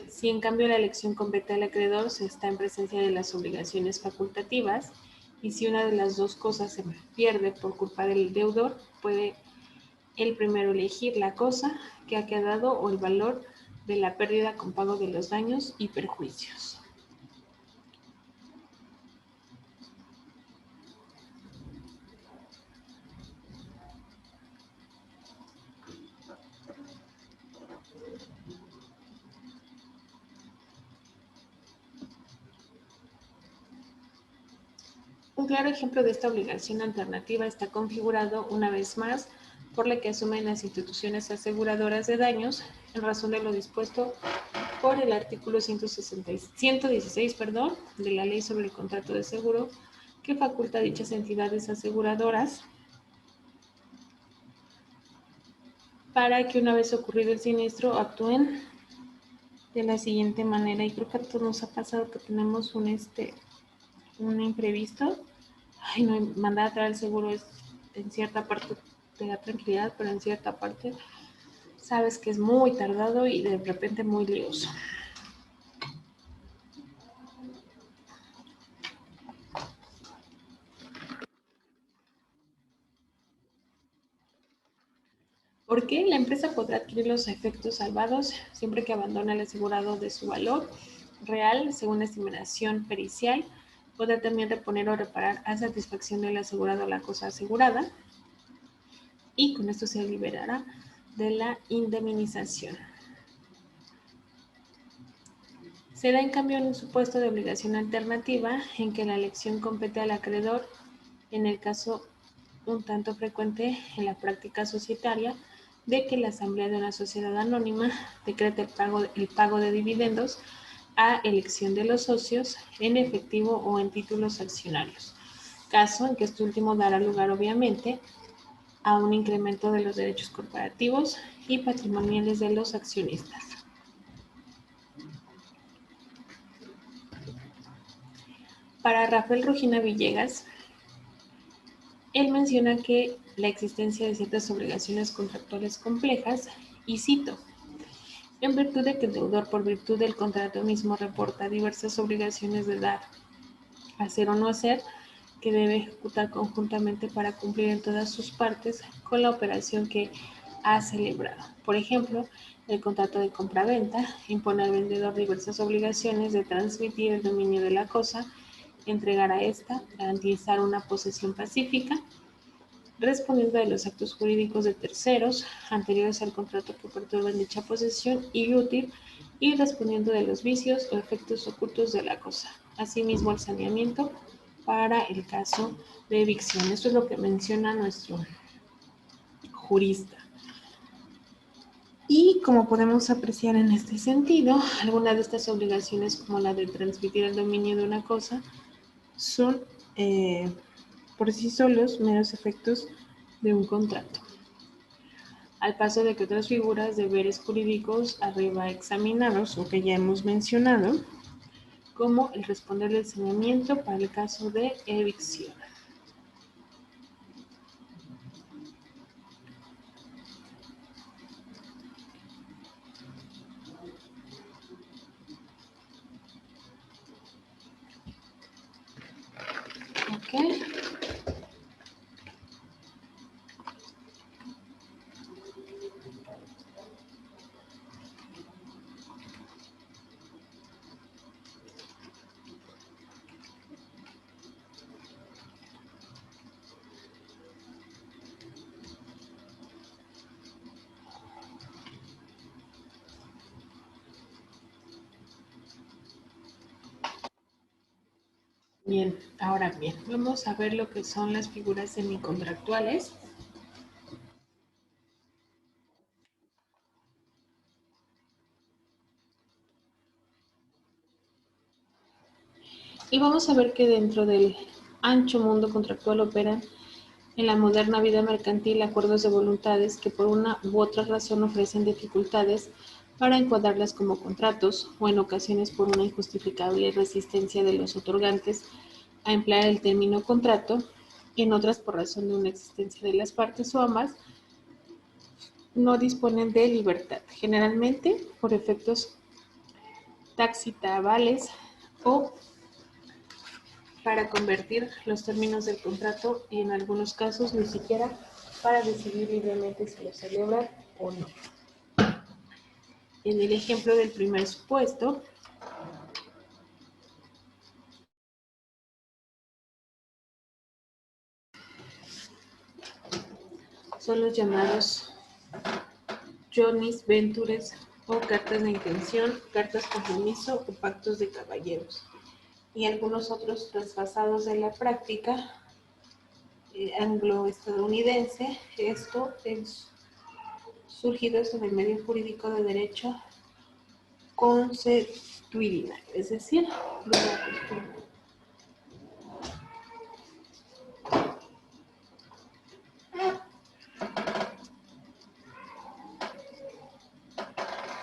Si en cambio la elección compete al acreedor, se está en presencia de las obligaciones facultativas, y si una de las dos cosas se pierde por culpa del deudor, puede el primero elegir la cosa que ha quedado o el valor de la pérdida con pago de los daños y perjuicios. Un claro ejemplo de esta obligación alternativa está configurado, una vez más, por la que asumen las instituciones aseguradoras de daños en razón de lo dispuesto por el artículo 116 de la Ley sobre el Contrato de Seguro, que faculta a dichas entidades aseguradoras para que una vez ocurrido el siniestro actúen de la siguiente manera. Y creo que a todos nos ha pasado que tenemos un imprevisto. Ay, no, mandar a traer el seguro es, en cierta parte te da tranquilidad, pero en cierta parte sabes que es muy tardado y de repente muy lioso. ¿Por qué? La empresa podrá adquirir los efectos salvados siempre que abandone el asegurado de su valor real según la estimación pericial. Podrá también reponer o reparar a satisfacción del asegurado la cosa asegurada, y con esto se liberará de la indemnización. Se da en cambio un supuesto de obligación alternativa en que la elección compete al acreedor, en el caso un tanto frecuente en la práctica societaria de que la asamblea de una sociedad anónima decrete el pago de dividendos a elección de los socios en efectivo o en títulos accionarios, caso en que este último dará lugar obviamente a un incremento de los derechos corporativos y patrimoniales de los accionistas. Para Rafael Rugina Villegas, él menciona que la existencia de ciertas obligaciones contractuales complejas, y cito, en virtud de que el deudor, por virtud del contrato mismo, reporta diversas obligaciones de dar, hacer o no hacer, que debe ejecutar conjuntamente para cumplir en todas sus partes con la operación que ha celebrado. Por ejemplo, el contrato de compra-venta impone al vendedor diversas obligaciones de transmitir el dominio de la cosa, entregar a esta, garantizar una posesión pacífica, respondiendo de los actos jurídicos de terceros anteriores al contrato que perturben dicha posesión y útil, y respondiendo de los vicios o efectos ocultos de la cosa. Asimismo, el saneamiento para el caso de evicción. Esto es lo que menciona nuestro jurista. Y como podemos apreciar en este sentido, algunas de estas obligaciones, como la de transmitir el dominio de una cosa, son por sí solos meros efectos de un contrato, al paso de que otras figuras, deberes jurídicos arriba examinados o que ya hemos mencionado, como el responder del saneamiento para el caso de evicción. Okay. Bien, ahora bien, vamos a ver lo que son las figuras semicontractuales. Y vamos a ver que dentro del ancho mundo contractual operan en la moderna vida mercantil acuerdos de voluntades que por una u otra razón ofrecen dificultades para encuadrarlas como contratos, o en ocasiones por una injustificable resistencia de los otorgantes a emplear el término contrato, en otras por razón de una existencia de las partes o ambas, no disponen de libertad, generalmente por efectos taxativales o para convertir los términos del contrato y en algunos casos ni siquiera para decidir libremente si lo celebran o no. En el ejemplo del primer supuesto, son los llamados joint ventures o cartas de intención, cartas compromiso o pactos de caballeros, y algunos otros traspasados de la práctica anglo-estadounidense. Esto es surgido en el medio jurídico de derecho consuetudinario, es decir, de la costumbre.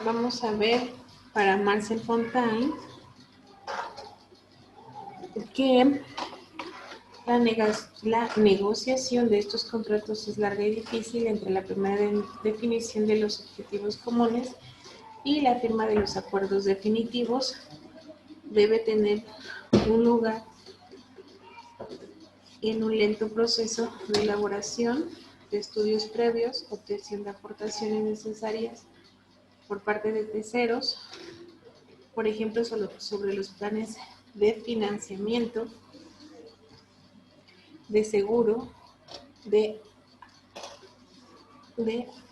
Vamos a ver para Marcel Fontaine que la negociación de estos contratos es larga y difícil entre la primera definición de los objetivos comunes y la firma de los acuerdos definitivos. Debe tener un lugar en un lento proceso de elaboración de estudios previos, obtención de aportaciones necesarias por parte de terceros, por ejemplo, sobre los planes de financiamiento, de seguro, de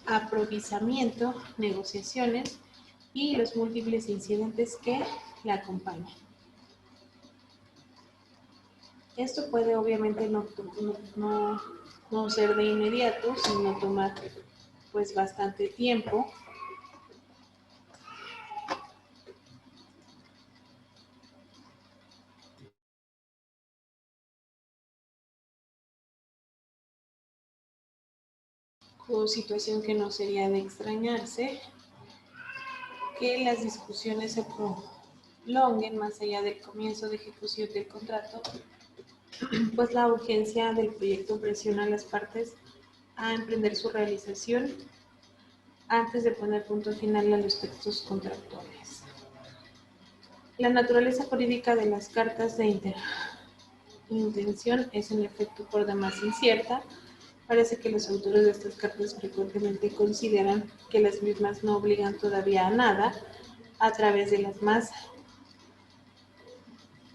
aprovisionamiento, negociaciones y los múltiples incidentes que la acompañan. Esto puede obviamente no ser de inmediato, sino tomar pues bastante tiempo. Situación que no sería de extrañarse que las discusiones se prolonguen más allá del comienzo de ejecución del contrato, pues la urgencia del proyecto presiona a las partes a emprender su realización antes de poner punto final a los textos contractuales. La naturaleza jurídica de las cartas de intención es en efecto por demás incierta. Parece que los autores de estas cartas frecuentemente consideran que las mismas no obligan todavía a nada a través de las más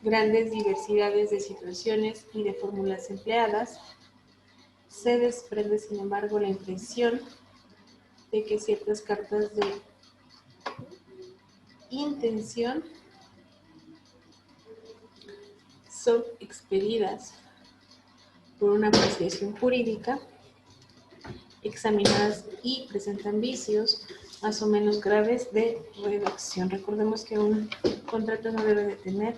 grandes diversidades de situaciones y de fórmulas empleadas. Se desprende, sin embargo, la impresión de que ciertas cartas de intención son expedidas por una apreciación jurídica, examinadas y presentan vicios más o menos graves de redacción. Recordemos que un contrato no debe de tener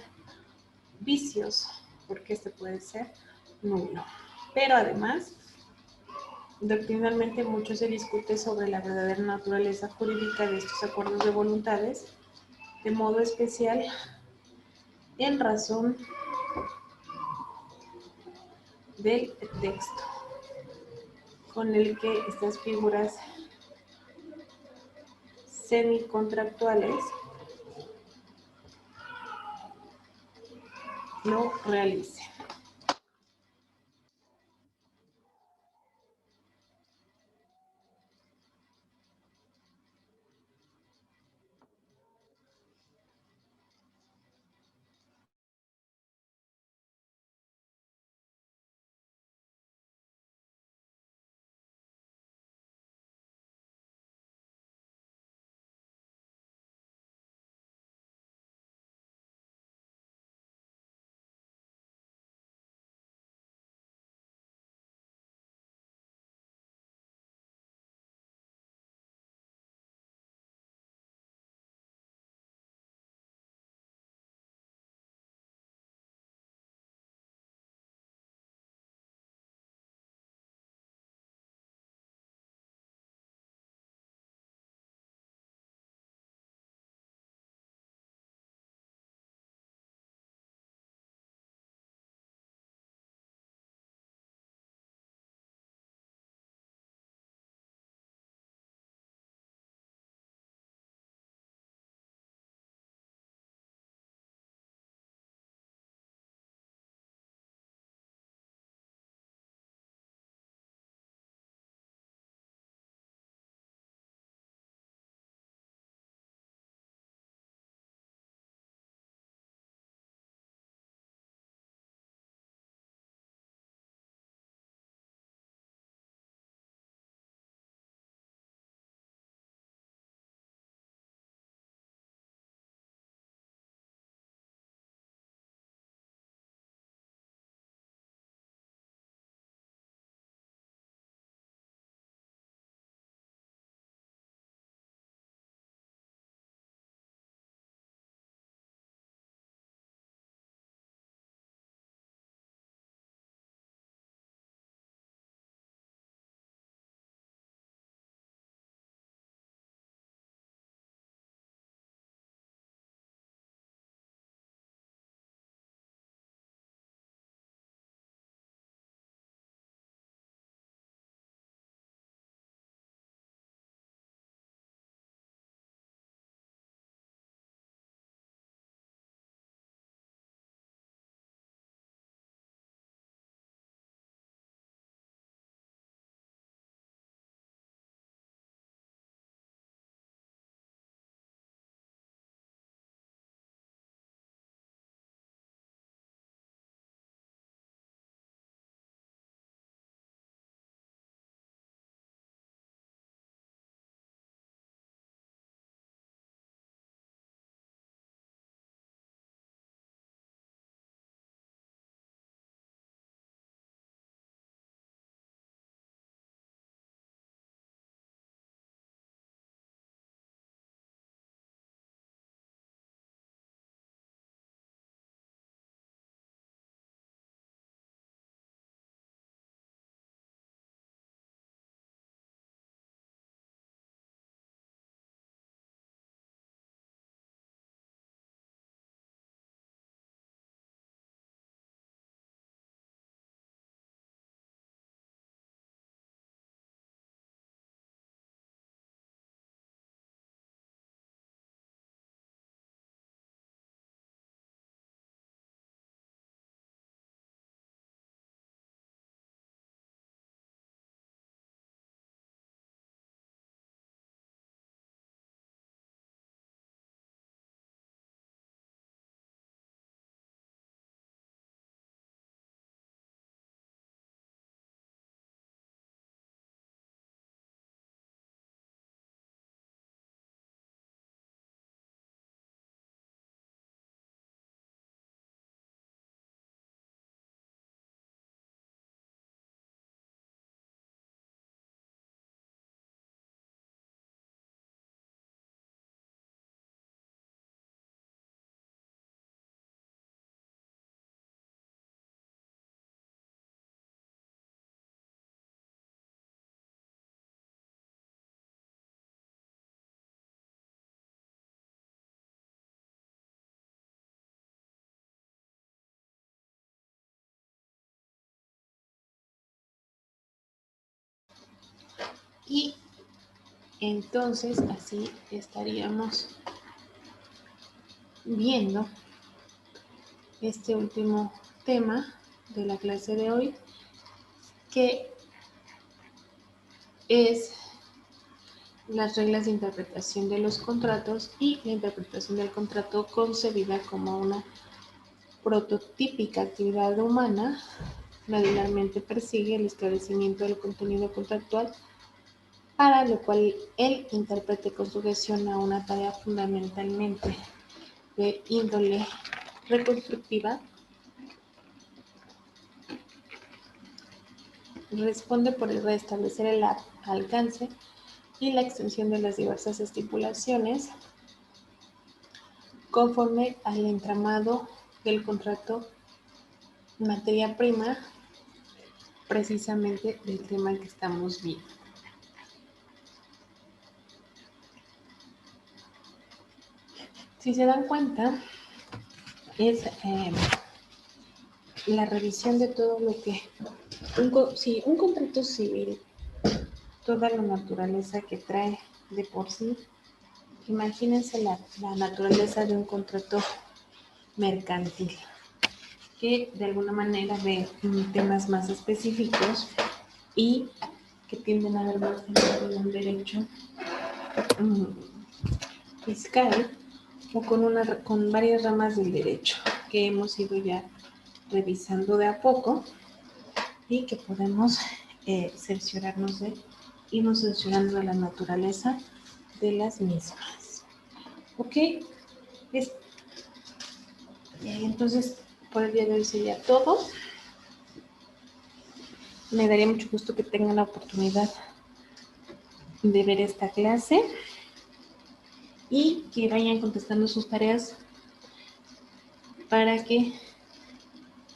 vicios, porque este puede ser nulo. Pero además, doctrinalmente mucho se discute sobre la verdadera naturaleza jurídica de estos acuerdos de voluntades, de modo especial en razón del texto con el que estas figuras semicontractuales lo realicen. Y entonces así estaríamos viendo este último tema de la clase de hoy, que es las reglas de interpretación de los contratos y la interpretación del contrato concebida como una prototípica actividad humana. Regularmente persigue el esclarecimiento del contenido contractual, para lo cual el intérprete con sujeción a una tarea fundamentalmente de índole reconstructiva responde por el restablecer el alcance y la extensión de las diversas estipulaciones conforme al entramado del contrato materia prima, precisamente del tema que estamos viendo. Si se dan cuenta, es la revisión de todo lo que un contrato civil, toda la naturaleza que trae de por sí. Imagínense la naturaleza de un contrato mercantil, que de alguna manera ve temas más específicos y que tienden a ver más dentro de un derecho fiscal o con varias ramas del derecho que hemos ido ya revisando de a poco y que podemos cerciorarnos de irnos cerciorando de la naturaleza de las mismas. ¿Ok? Entonces, por el día de hoy sería todo. Me daría mucho gusto que tengan la oportunidad de ver esta clase y que vayan contestando sus tareas para que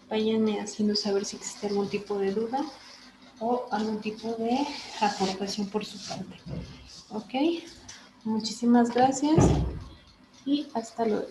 vayan haciendo saber si existe algún tipo de duda o algún tipo de aportación por su parte. ¿Ok? Muchísimas gracias y hasta luego.